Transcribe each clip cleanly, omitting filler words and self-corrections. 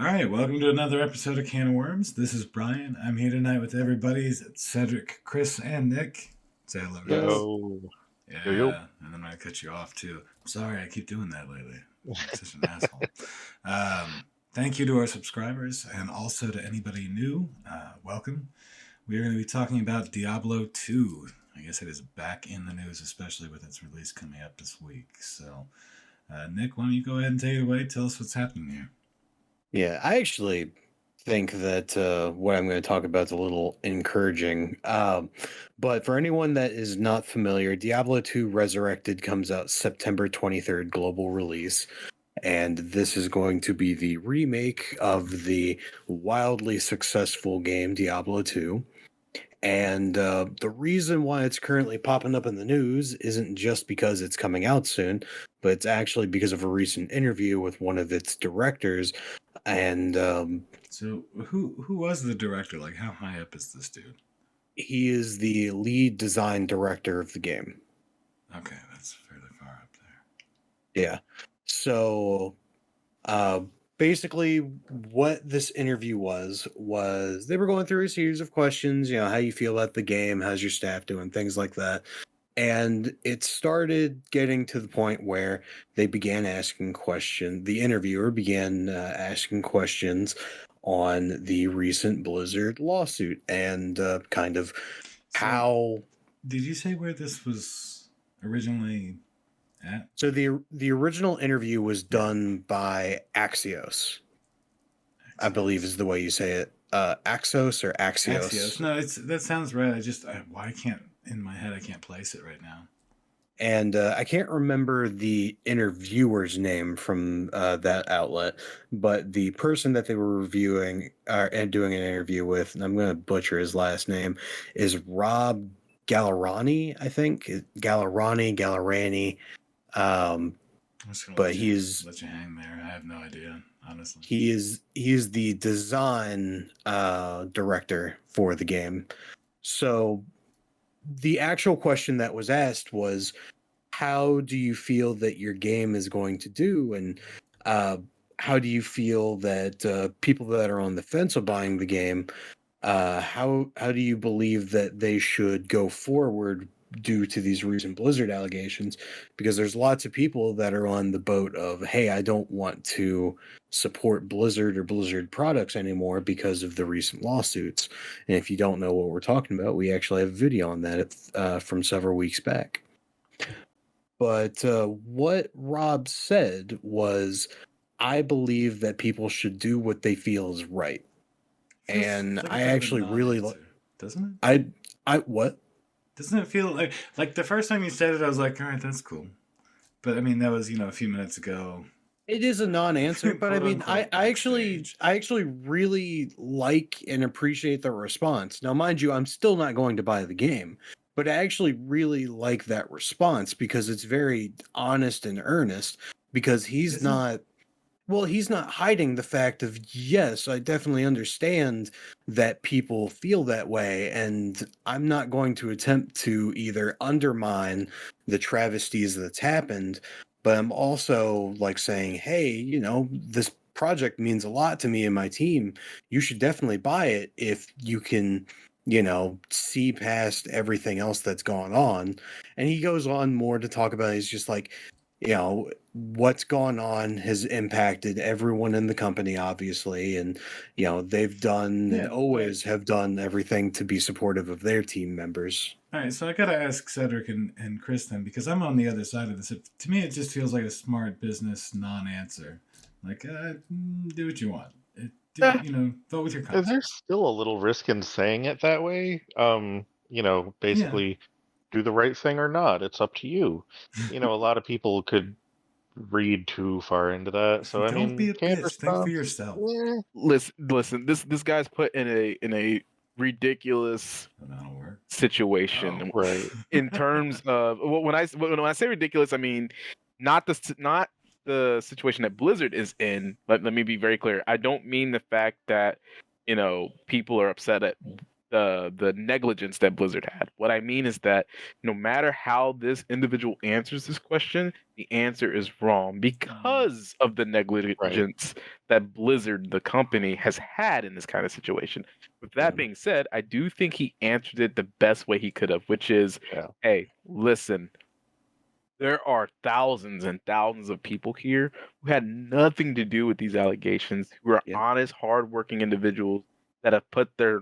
All right, welcome to another episode of Can of Worms. This is Brian. I'm here tonight with everybody's Cedric, Chris, and Nick. Say hello, guys. Yo, yo, yo. Yeah, and I'm going to cut you off too. I'm sorry, I keep doing that lately. I'm such an asshole. Thank you to our subscribers and also to anybody new. Welcome. We are going to be talking about Diablo 2. I guess it is back in the news, especially with its release coming up this week. So, Nick, why don't you go ahead and take it away? Tell us what's happening here. Yeah, I actually think that what I'm going to talk about is a little encouraging. But for anyone that is not familiar, Diablo 2 Resurrected comes out September 23rd, global release. And this is going to be the remake of the wildly successful game Diablo 2. And the reason why it's currently popping up in the news isn't just because it's coming out soon, but it's actually because of a recent interview with one of its directors. And So, who was the director? Like, how high up is this dude? he is the lead design director of the game. Okay, that's fairly far up there. Yeah. So, basically, what this interview was they were going through a series of questions. How you feel about the game, how's your staff doing, things like that. And it started getting to the point where they began asking questions. The interviewer began asking questions on the recent Blizzard lawsuit and kind of how. Did you say where this was originally at? So the original interview was done by Axios, I believe is the way you say it. Axos or Axios? Axios. No, that sounds right. I can't in my head. I can't place it right now. And I can't remember the interviewer's name from that outlet, but the person that they were reviewing and doing an interview with, and I'm going to butcher his last name, is Rob Gallerani, I think. Gallerani. But let you hang there. I have no idea, honestly. He is the design director for the game. So the actual question that was asked was, how do you feel that your game is going to do? And how do you feel that people that are on the fence of buying the game, how do you believe that they should go forward due to these recent Blizzard allegations? Because there's lots of people that are on the boat of, hey, I don't want to support Blizzard or Blizzard products anymore because of the recent lawsuits. And if you don't know what we're talking about, we actually have a video on that from several weeks back. But what Rob said was, I believe that people should do what they feel is right. And I actually really like, doesn't it? I what? Doesn't it feel like the first time you said it, I was like, all right, that's cool. But I mean, that was a few minutes ago. It is a non-answer, but I mean, I actually really like and appreciate the response. Now, mind you, I'm still not going to buy the game, but I actually really like that response because it's very honest and earnest. Because he's not hiding the fact of, yes, I definitely understand that people feel that way, and I'm not going to attempt to either undermine the travesties that's happened, but I'm also like saying, hey, this project means a lot to me and my team. You should definitely buy it if you can, see past everything else that's gone on. And he goes on more to talk about, he's just like, what's gone on has impacted everyone in the company, obviously. And, they've done and always have done everything to be supportive of their team members. All right, so I got to ask Cedric and Chris then, because I'm on the other side of this. To me, it just feels like a smart business non-answer. Like, do what you want. Vote with your conscience. There's still a little risk in saying it that way. Basically, do the right thing or not. It's up to you. A lot of people could read too far into that. So don't be a bitch. Think for yourself. Listen. This guy's put in a ridiculous situation, right? In terms of when I say ridiculous, I mean not the situation that Blizzard is in. Let me be very clear. I don't mean the fact that people are upset at the negligence that Blizzard had. What I mean is that no matter how this individual answers this question, the answer is wrong because of the Right. negligence that Blizzard, the company, has had in this kind of situation. With that being said, I do think he answered it the best way he could have, which is, Yeah. hey, listen, there are thousands and thousands of people here who had nothing to do with these allegations, who are Yeah. honest, hardworking individuals that have put their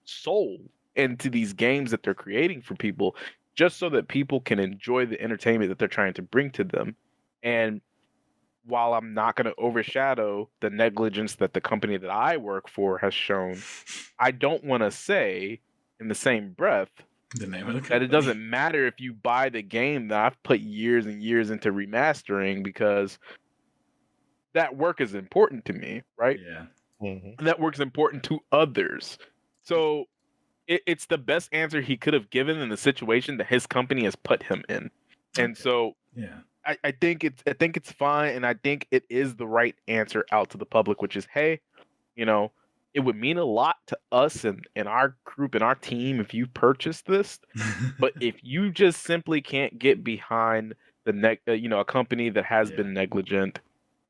soul into these games that they're creating for people, just so that people can enjoy the entertainment that they're trying to bring to them. And while I'm not going to overshadow the negligence that the company that I work for has shown, I don't want to say in the same breath The name of the that company. it doesn't matter if you buy the game that I've put years and years into remastering, because that work is important to me, right? Yeah. Mhm. And that work is important to others. So it's the best answer he could have given in the situation that his company has put him in. And Okay. so Yeah. I think it's fine, and I think it is the right answer out to the public, which is, hey, you know, it would mean a lot to us and our group and our team if you purchase this. But if you just simply can't get behind a company that has Yeah. been negligent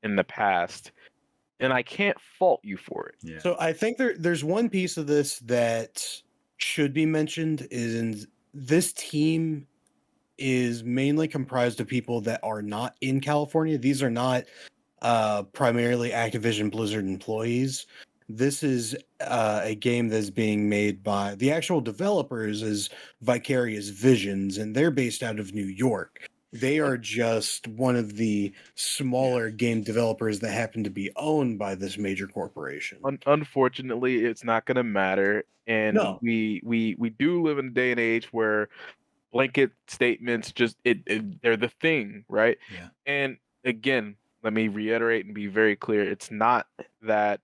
in the past, then I can't fault you for it. Yeah. So I think there's one piece of this that should be mentioned is this team is mainly comprised of people that are not in California. These are not primarily Activision Blizzard employees. This is a game that's being made by the actual developers is Vicarious Visions, and they're based out of New York. They are just one of the smaller game developers that happen to be owned by this major corporation. Unfortunately, it's not going to matter, and No. we do live in a day and age where blanket statements just they're the thing, right? Yeah. And again, let me reiterate and be very clear: it's not that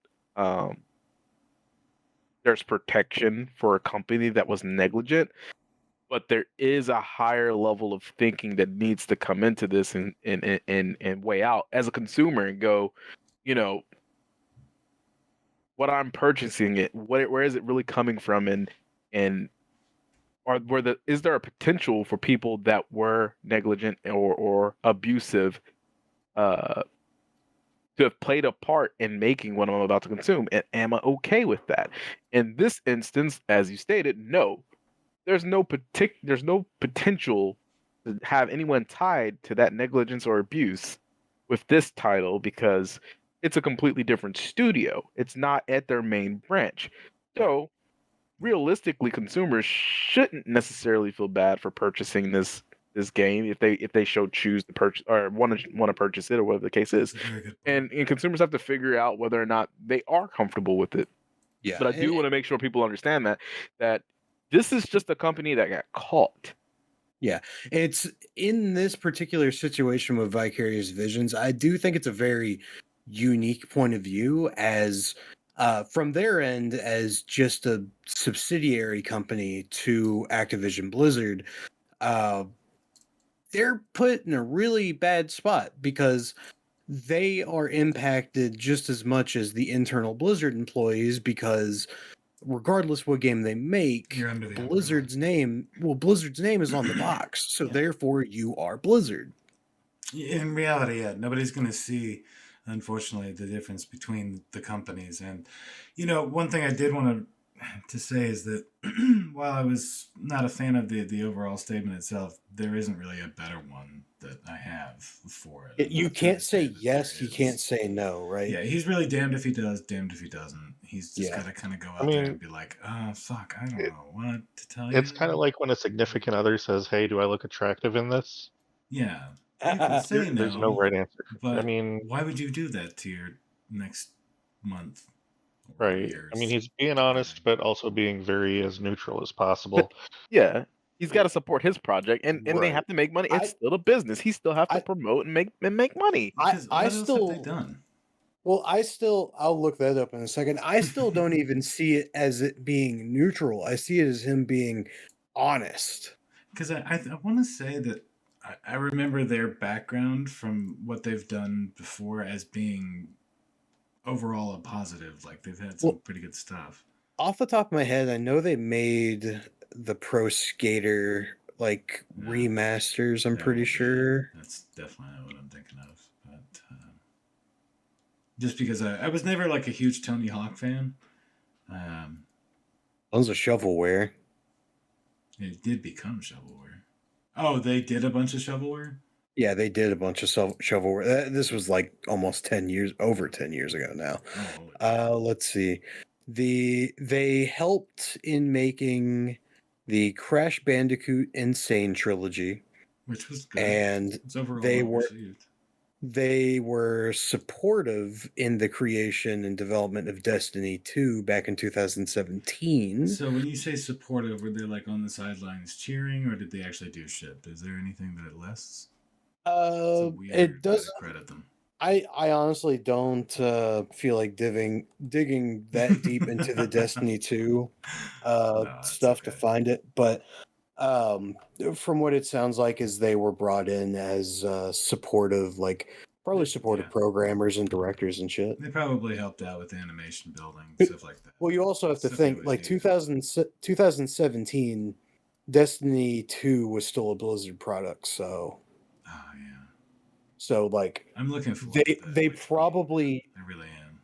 there's protection for a company that was negligent, but there is a higher level of thinking that needs to come into this and weigh out as a consumer and go, you know, what I'm purchasing where is it really coming from, and is there a potential for people that were negligent or abusive uh to have played a part in making what I'm about to consume, and am I okay with that? In this instance, as you stated, no, there's no potential to have anyone tied to that negligence or abuse with this title, because it's a completely different studio. It's not at their main branch. So realistically, consumers shouldn't necessarily feel bad for purchasing this game if they choose to purchase or want to purchase it, or whatever the case is. That's a very good point. And consumers have to figure out whether or not they are comfortable with it. Yeah. But I do want to make sure people understand that this is just a company that got caught. Yeah, it's in this particular situation with Vicarious Visions, I do think it's a very unique point of view as from their end as just a subsidiary company to Activision Blizzard. Uh, they're put in a really bad spot because they are impacted just as much as the internal Blizzard employees, because regardless what game they make, You're under the Blizzard's name is on the box. So Yeah. therefore you are Blizzard. In reality, yeah, nobody's going to see, unfortunately, the difference between the companies. And, one thing I did want to say is that while I was not a fan of the overall statement itself, there isn't really a better one that I have for it. You I'm can't not say saying that yes, there you is. can't say no, right? Yeah, he's really damned if he does, damned if he doesn't. He's just Yeah. got to kind of go I out there mean, and be like, oh, fuck, I don't know what to tell it's you. kind of like when a significant other says, "Hey, do I look attractive in this?" Yeah, you can say There's no no, right answer. I but mean, why would you do that to your next month or right. years? I mean, he's being or honest, anything? but also being very as neutral as But possible. yeah, he's got to support his project, and they Right. have to make money. It's I still a business. He still have to I promote and make money. Because I what else have they still done? well, I'll look that up in a second. I still don't even see it as it being neutral. I see it as him being honest. Because I want to say that I remember their background from what they've done before as being overall a positive. Like they've had some Well, pretty good stuff. Off the top of my head, I know they made the Pro Skater like No, remasters. I'm that pretty won't be it. sure. That's definitely not what I'm thinking of. But just because I was never like a huge Tony Hawk fan, um, Tons of shovelware. it did become shovelware. Oh, they did a bunch of shovelware. Yeah, they did a bunch of shovelware. This was like almost 10 years, over 10 years ago now. Oh, Let's see. They helped in making the Crash Bandicoot Insane trilogy, which was good. and It's overall they well were received. they were supportive in the creation and development of Destiny 2 back in 2017. So when you say supportive, were they like on the sidelines cheering, or did they actually do shit? Is there anything that it lists? It's a weird way It does. to credit them. I honestly don't feel like digging that deep into the Destiny 2 that's stuff to okay. find it, but from what it sounds like is they were brought in as supportive, like probably supportive Yeah. programmers and directors and shit. They probably helped out with animation building, stuff like that. Well, you also have to Stuff you think always like need. 2017, Destiny 2 was still a Blizzard product, Oh yeah, so like I'm looking forward to that. they next game. probably I really am.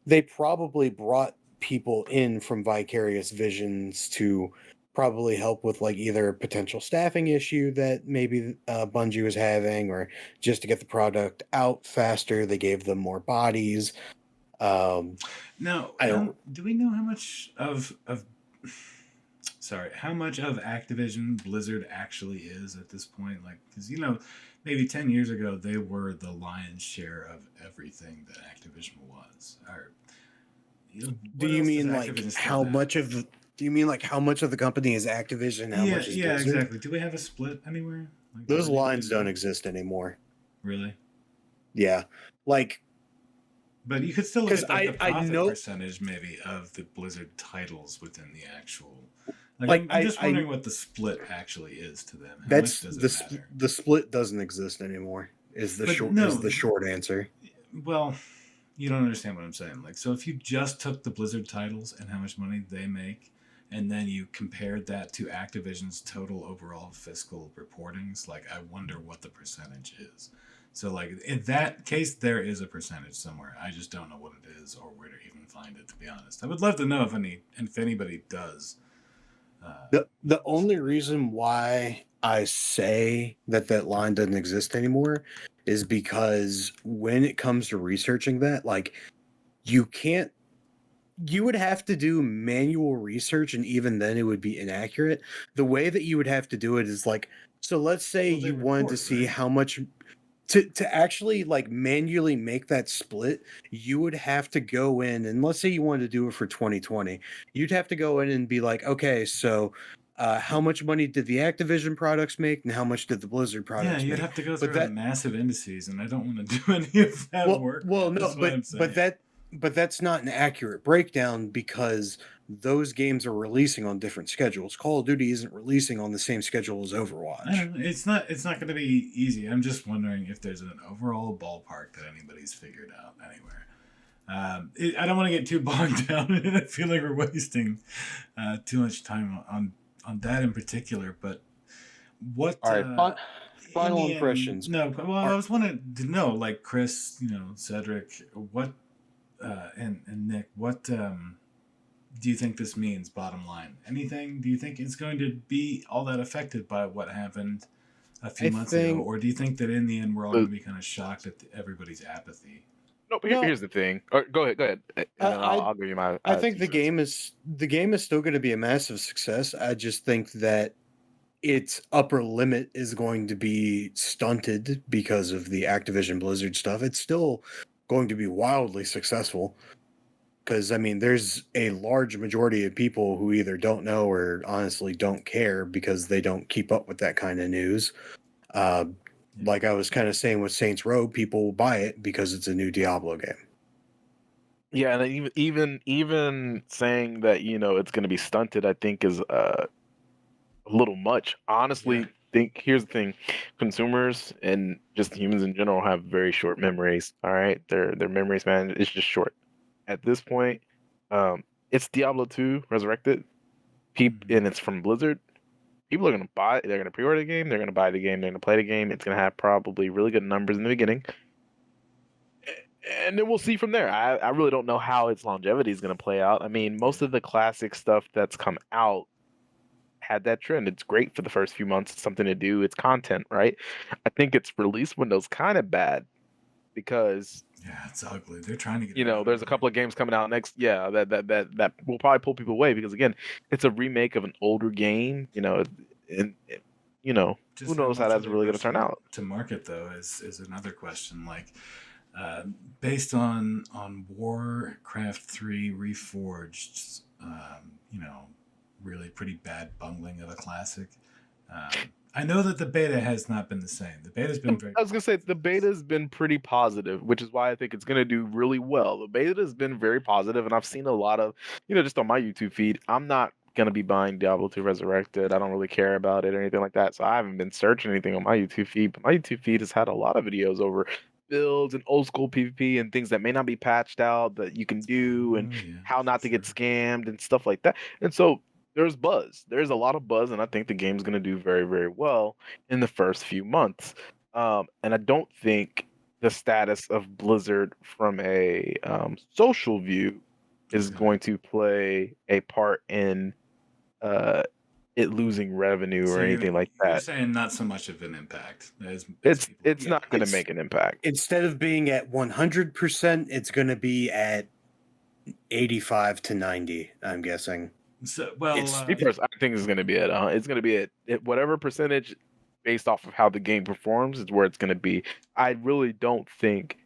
they probably brought people in from Vicarious Visions to probably help with like either a potential staffing issue that maybe Bungie was having, or just to get the product out faster. They gave them more bodies. Now, I don't. do we know how much of sorry, how much of Activision Blizzard actually is at this point? Like, because maybe 10 years ago they were the lion's share of everything that Activision was. Or Do you mean like how much of? Do you mean like how much of the company is Activision? How much is Blizzard? Exactly. Do we have a split anywhere? Like, those lines don't exist anymore. Really? Yeah, like. But you could still look at like, the profit I know percentage maybe of the Blizzard titles within the actual. I'm just wondering what the split actually is to them. How much does it matter? The split doesn't exist anymore. Is the short answer? Well, you don't understand what I'm saying. Like, so if you just took the Blizzard titles and how much money they make, and then you compared that to Activision's total overall fiscal reportings, like, I wonder what the percentage is. So, like, in that case, there is a percentage somewhere. I just don't know what it is or where to even find it, to be honest. I would love to know if anybody does. The only reason why I say that line doesn't exist anymore is because when it comes to researching that, like, you would have to do manual research, and even then it would be inaccurate. The way that you would have to do it is like, so let's say you wanted to see how much to actually like manually make that split. You would have to go in, and let's say you wanted to do it for 2020, you'd have to go in and be like, okay, so how much money did the Activision products make, and how much did the Blizzard products make? Yeah, you'd have to go through massive indices, and I don't want to do any of that work. Well, no, but that's not an accurate breakdown, because those games are releasing on different schedules. Call of Duty isn't releasing on the same schedule as Overwatch. I don't know. It's not going to be easy. I'm just wondering if there's an overall ballpark that anybody's figured out anywhere. I don't want to get too bogged down, and I feel like we're wasting too much time on that in particular. But what? All right. Final impressions. No, well, I was wanting to know, like, Chris, Cedric, what, and Nick, what do you think this means, bottom line? Anything? Do you think it's going to be all that affected by what happened a few months ago? Or do you think that in the end we're all going to be kind of shocked at everybody's apathy? No, but here's the thing. Go ahead. And then I'll give you my. I think the game is still going to be a massive success. I just think that its upper limit is going to be stunted because of the Activision Blizzard stuff. It's still going to be wildly successful, because I mean, there's a large majority of people who either don't know or honestly don't care, because they don't keep up with that kind of news. Like I was kind of saying with Saints Row, people will buy it because it's a new Diablo game. Yeah, and even saying that it's going to be stunted, I think is a little much. Honestly, here's the thing: consumers and just humans in general have very short memories. All right, their memory span is just short. At this point, it's Diablo 2 Resurrected, and it's from Blizzard. People are gonna buy it. They're gonna pre-order the game. They're gonna buy the game. They're gonna play the game. It's gonna have probably really good numbers in the beginning, and then we'll see from there. I really don't know how its longevity is gonna play out. I mean, most of the classic stuff that's come out had that trend. It's great for the first few months. It's something to do. It's content, right? I think its release window's kind of bad because Yeah, it's ugly. They're trying to get you it know out there's a early. couple of games coming out next. Yeah, that will probably pull people away because again, it's a remake of an older game. And you know Just who how knows how much are that's they really going to turn rushing out. to market though is another question. Like, based on Warcraft 3 Reforged, you know, really pretty bad bungling of a classic. I know that the beta has not been the same. The beta's been very I was gonna say positive. the beta's been pretty positive, which is why I think it's gonna do really well. The beta's been very positive, and I've seen a lot of, just on my YouTube feed. I'm not gonna be buying Diablo 2 Resurrected. I don't really care about it or anything like that, so I haven't been searching anything on my YouTube feed. But my YouTube feed has had a lot of videos over builds and old school PvP and things that may not be patched out that you can do, and Oh yeah, how for not to get sure. scammed and stuff like that. And so there's buzz. There's a lot of buzz, and I think the game's gonna do very, very well in the first few months. And I don't think the status of Blizzard from a social view is Okay. going to play a part in uh, it losing revenue So or anything like you're that. saying not so much of an impact as It's people it's would Yeah, not going to like. it's make an impact. instead of being at 100%, it's going to be at 85 to 90, I'm guessing. So well, It's Me personally, I think it's going to be it's going to be at whatever percentage based off of how the game performs is where it's going to be. I really don't think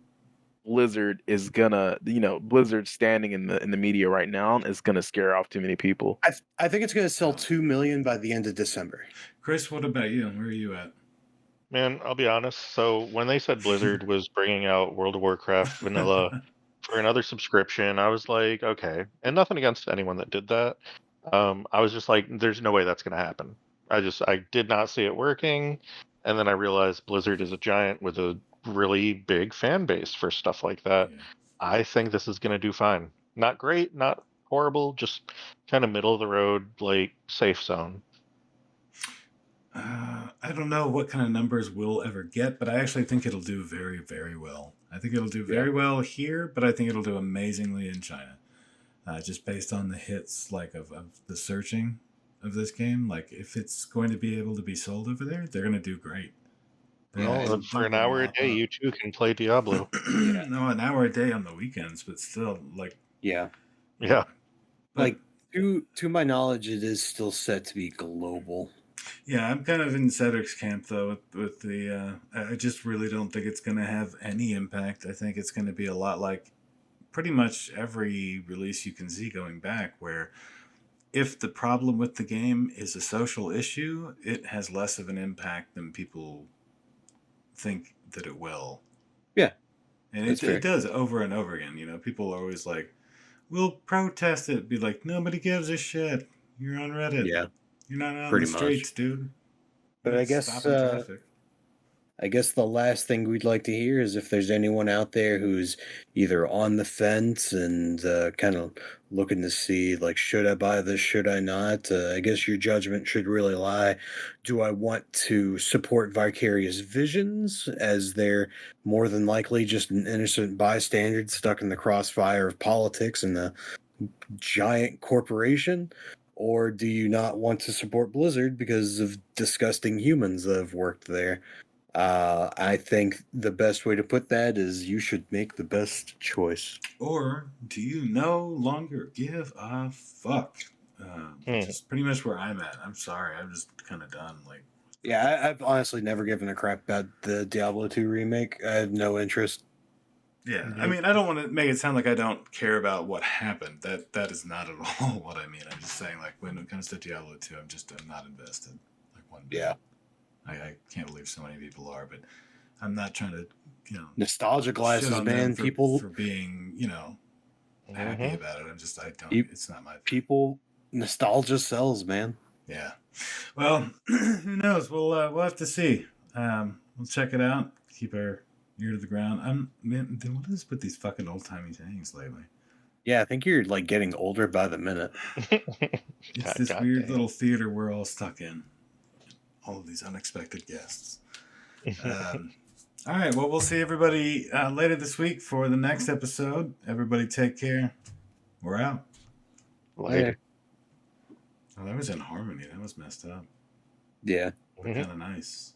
Blizzard is gonna, Blizzard standing in the media right now is gonna scare off too many people. I think it's going to sell oh, 2 million by the end of December. Chris, what about you? Where are you at? Man, I'll be honest. So when they said Blizzard was bringing out World of Warcraft vanilla for another subscription, I was like, okay. And nothing against anyone that did that. I was just like, there's no way that's going to happen. I did not see it working. And then I realized Blizzard is a giant with a really big fan base for stuff like that. Yeah. I think this is going to do fine. Not great, not horrible, just kind of middle of the road, like safe zone. I don't know what kind of numbers we'll ever get, but I actually think it'll do very, very well. I think it'll do Yeah. very well here, but I think it'll do amazingly in China. Just based on the hits of the searching of this game. Like, if it's going to be able to be sold over there, they're going to do great. Well, for an hour a day, you too can play Diablo. Yeah. No, an hour a day on the weekends, but still, Yeah. Yeah. But, Like, to my knowledge, it is still set to be global. yeah, I'm kind of in Cedric's camp though with the. I just really don't think it's going to have any impact. I think it's going to be a lot like pretty much every release you can see going back, where if the problem with the game is a social issue, it has less of an impact than people think that it will. Yeah, and that's fair. it does over and over again. People are always like, "We'll protest it." Be like, nobody gives a shit. You're on Reddit. Yeah, You're not out pretty in the streets, much. dude. But You're I guess stopping traffic. I guess the last thing we'd like to hear is if there's anyone out there who's either on the fence and kind of looking to see, like, should I buy this, should I not? I guess your judgment should really lie. Do I want to support Vicarious Visions, as they're more than likely just an innocent bystander stuck in the crossfire of politics and a giant corporation? Or do you not want to support Blizzard because of disgusting humans that have worked there? I think the best way to put that is you should make the best choice. Or do you no longer give a fuck? Which is pretty much where I'm at. I'm sorry. I'm just kind of done. Yeah, I've honestly never given a crap about the Diablo 2 remake. I have no interest. Yeah, I mean, I don't want to make it sound like I don't care about what happened. That is not at all what I mean. I'm just saying, like, when it comes to Diablo 2, I'm not invested. Like, one bit. Yeah. I can't believe so many people are, but I'm not trying to, Nostalgia shit glasses, on them man. for being, happy about it. I don't. It's not my thing. People, nostalgia sells, man. Yeah. Well, who knows? We'll have to see. We'll check it out. Keep our ear to the ground. Man, what is with these fucking old timey sayings lately? Yeah, I think you're like getting older by the minute. It's this weird little theater we're all stuck in. All of these unexpected guests. All right, well, we'll see everybody later this week for the next episode. Everybody take care. We're out. Later. Oh, that was in harmony. That was messed up. Yeah. But kind of nice.